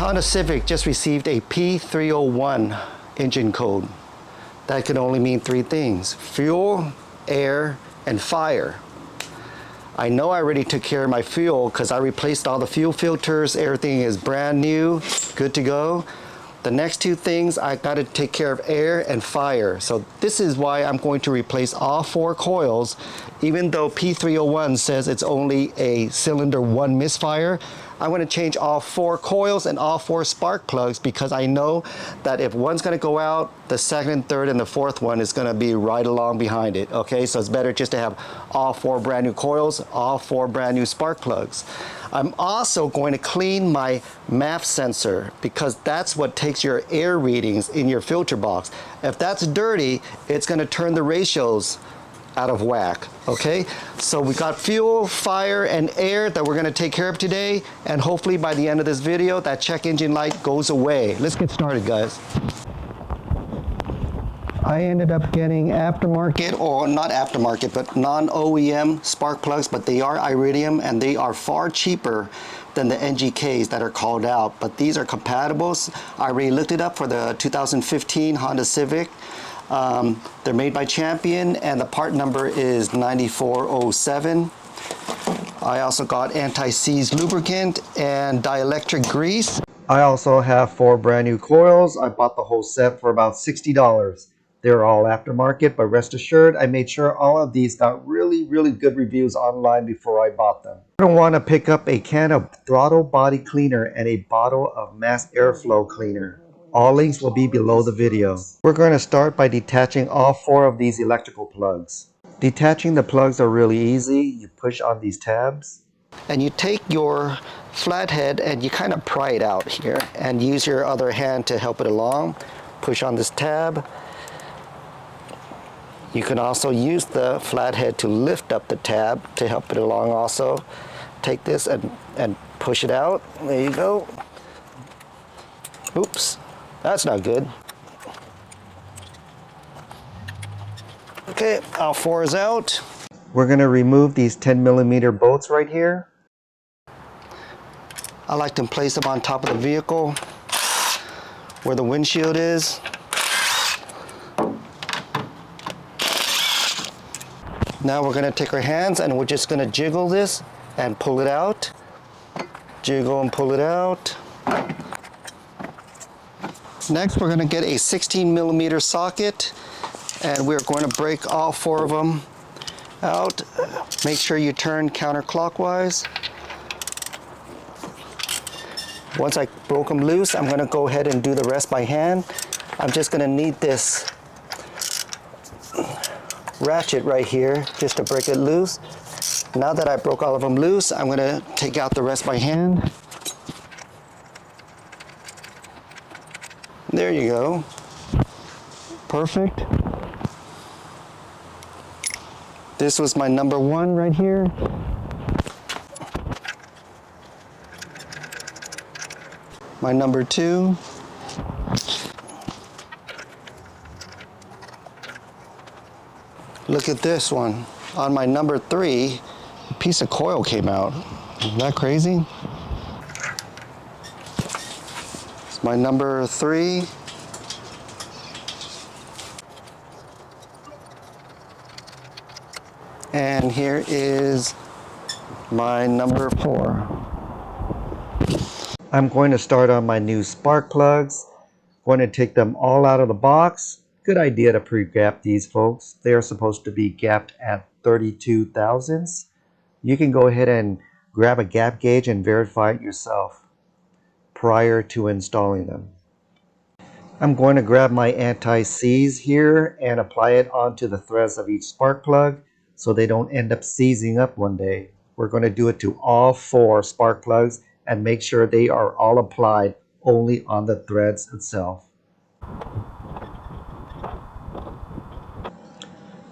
Honda Civic just received a P0301 engine code. That could only mean three things: fuel, air, and fire. I know I already took care of my fuel because I replaced all the fuel filters. Everything is brand new, good to go. The next two things, I got to take care of air and fire. So this is why I'm going to replace all four coils. Even though P301 says it's only a cylinder one misfire, I'm going to change all four coils and all four spark plugs, because I know that if one's going to go out, the second, third, and the fourth one is going to be right along behind it. Okay, so it's better just to have all four brand new coils, all four brand new spark plugs. I'm also going to clean my MAF sensor, because that's what takes your air readings in your filter box. If that's dirty, it's going to turn the ratios out of whack. Okay, so we got fuel, fire, and air that we're going to take care of today, and hopefully by the end of this video that check engine light goes away. Let's get started, guys. I ended up getting aftermarket, or not aftermarket, but non-OEM spark plugs, but they are Iridium, and they are far cheaper than the NGKs that are called out. But these are compatibles. I already looked it up for the 2015 Honda Civic. They're made by Champion, and the part number is 9407. I also got anti-seize lubricant and dielectric grease. I also have four brand new coils. I bought the whole set for about $60. They're all aftermarket, but rest assured, I made sure all of these got really good reviews online before I bought them. You're going to want to pick up a can of throttle body cleaner and a bottle of mass airflow cleaner. All links will be below the video. We're going to start by detaching all four of these electrical plugs. Detaching the plugs are really easy. You push on these tabs, and you take your flathead and you kind of pry it out here, and use your other hand to help it along. Push on this tab. You can also use the flathead to lift up the tab to help it along also. Take this and push it out. There you go. Oops, that's not good. Okay, all four is out. We're going to remove these 10mm bolts right here. I like to place them on top of the vehicle where the windshield is. Now we're going to take our hands and we're just going to jiggle this and pull it out. Jiggle and pull it out. Next, we're going to get a 16mm socket, and we're going to break all four of them out. Make sure you turn counterclockwise. Once I broke them loose, I'm going to go ahead and do the rest by hand. I'm just going to need this ratchet right here just to break it loose. Now that I broke all of them loose, I'm going to take out the rest by hand. There you go. Perfect. This was my number one right here. My number two. Look at this one. On my number three, a piece of coil came out. Isn't that crazy? It's my number three. And here is my number four. I'm going to start on my new spark plugs. Going to take them all out of the box. Good idea to pre-gap these, folks. They are supposed to be gapped at 32 thousandths. You can go ahead and grab a gap gauge and verify it yourself prior to installing them. I'm going to grab my anti-seize here and apply it onto the threads of each spark plug so they don't end up seizing up one day. We're going to do it to all four spark plugs and make sure they are all applied only on the threads itself.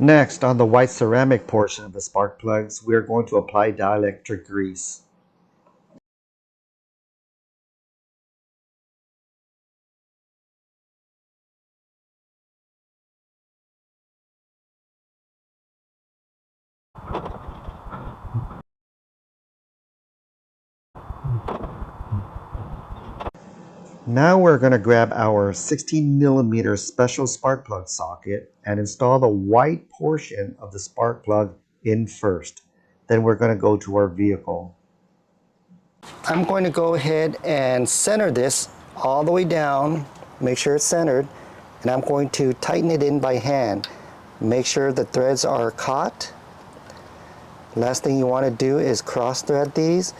Next, on the white ceramic portion of the spark plugs, we are going to apply dielectric grease. Now we're going to grab our 16mm special spark plug socket and install the white portion of the spark plug in first. Then we're going to go to our vehicle. I'm going to go ahead and center this all the way down, make sure it's centered, and I'm going to tighten it in by hand. Make sure the threads are caught. Last thing you want to do is cross thread these.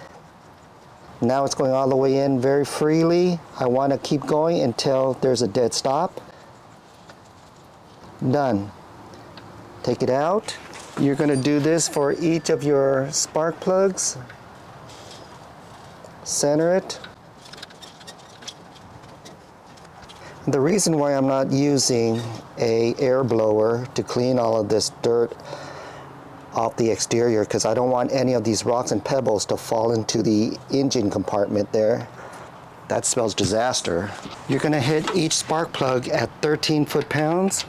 Now it's going all the way in very freely. I want to keep going until there's a dead stop. Done. Take it out. You're going to do this for each of your spark plugs. Center it. The reason why I'm not using an air blower to clean all of this dirt off the exterior, because I don't want any of these rocks and pebbles to fall into the engine compartment there. That spells disaster. You're going to hit each spark plug at 13 foot-pounds.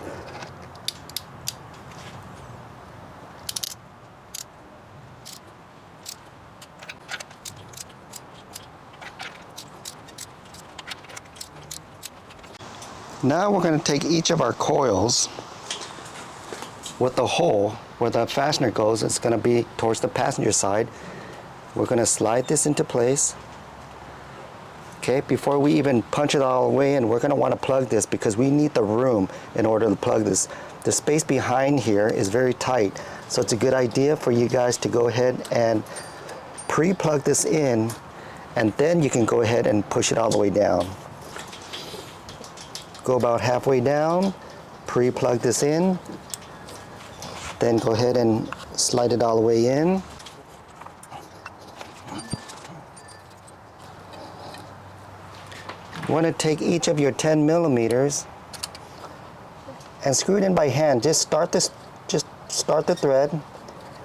Now we're going to take each of our coils with the hole where the fastener goes. It's going to be towards the passenger side. We're going to slide this into place. Okay, before we even punch it all the way in, we're going to want to plug this because we need the room in order to plug this. The space behind here is very tight, so it's a good idea for you guys to go ahead and pre-plug this in, and then you can go ahead and push it all the way down. Go about halfway down, pre-plug this in, then go ahead and slide it all the way in. You want to take each of your 10mm and screw it in by hand. Just start the thread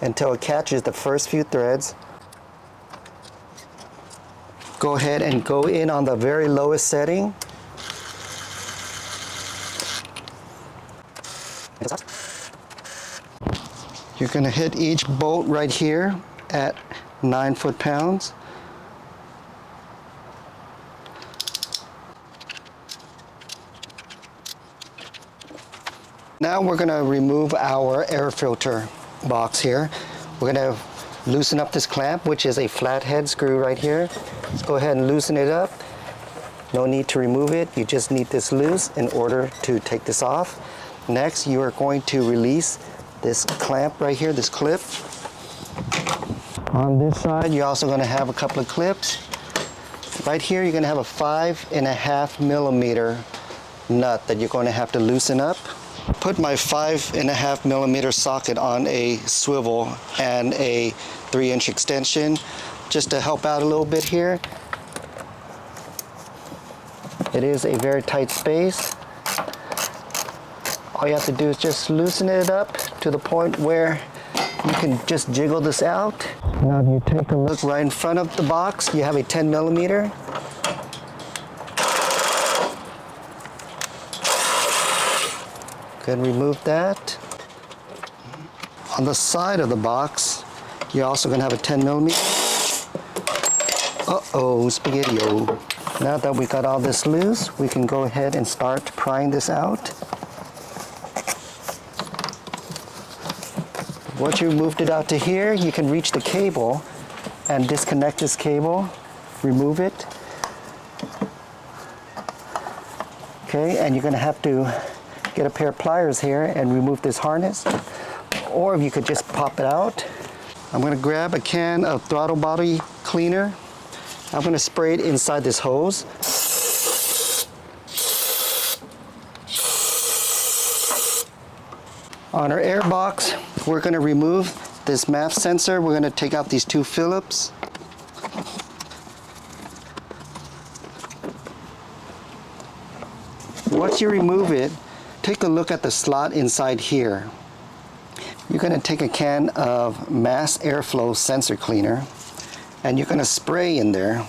until it catches the first few threads. Go ahead and go in on the very lowest setting. You're going to hit each bolt right here at 9 foot-pounds. Now we're going to remove our air filter box here. We're going to loosen up this clamp, which is a flathead screw right here. Let's go ahead and loosen it up. No need to remove it. You just need this loose in order to take this off. Next, you are going to release this clamp right here, this clip. On this side, you're also going to have a couple of clips. Right here, you're going to have a 5.5mm nut that you're going to have to loosen up. Put my 5.5mm socket on a swivel and a 3-inch extension just to help out a little bit here. It is a very tight space. All you have to do is just loosen it up to the point where you can just jiggle this out. Now if you take a look right in front of the box, you have a 10mm. Go ahead and remove that. On the side of the box, you're also going to have a 10mm. Uh-oh, spaghetti-o. Now that we got all this loose, we can go ahead and start prying this out. Once you moved it out to here, you can reach the cable and disconnect this cable, remove it. Okay, and you're going to have to get a pair of pliers here and remove this harness, or you could just pop it out. I'm going to grab a can of throttle body cleaner. I'm going to spray it inside this hose. On our air box, we're going to remove this MAP sensor. We're going to take out these 2 Phillips. Once you remove it, take a look at the slot inside here. You're going to take a can of mass airflow sensor cleaner and you're going to spray in there.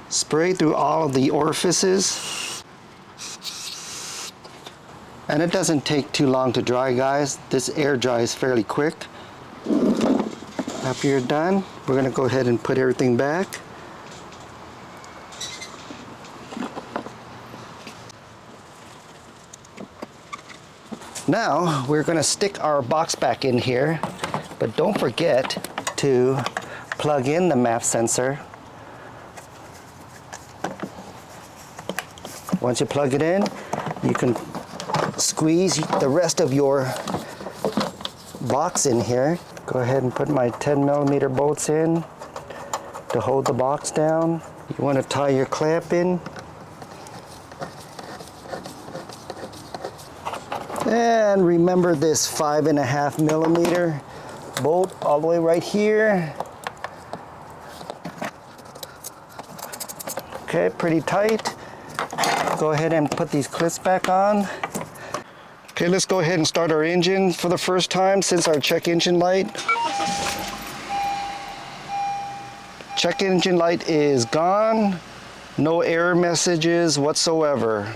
Spray through all of the orifices. And it doesn't take too long to dry, guys. This air dries fairly quick. After you're done, we're going to go ahead and put everything back. Now we're going to stick our box back in here, but don't forget to plug in the MAP sensor. Once you plug it in, you can squeeze the rest of your box in here. Go ahead and put my 10mm bolts in to hold the box down. You want to tie your clamp in. And remember this 5.5mm bolt all the way right here. Okay, pretty tight. Go ahead and put these clips back on. Okay, let's go ahead and start our engine for the first time since our check engine light. Check engine light is gone. No error messages whatsoever.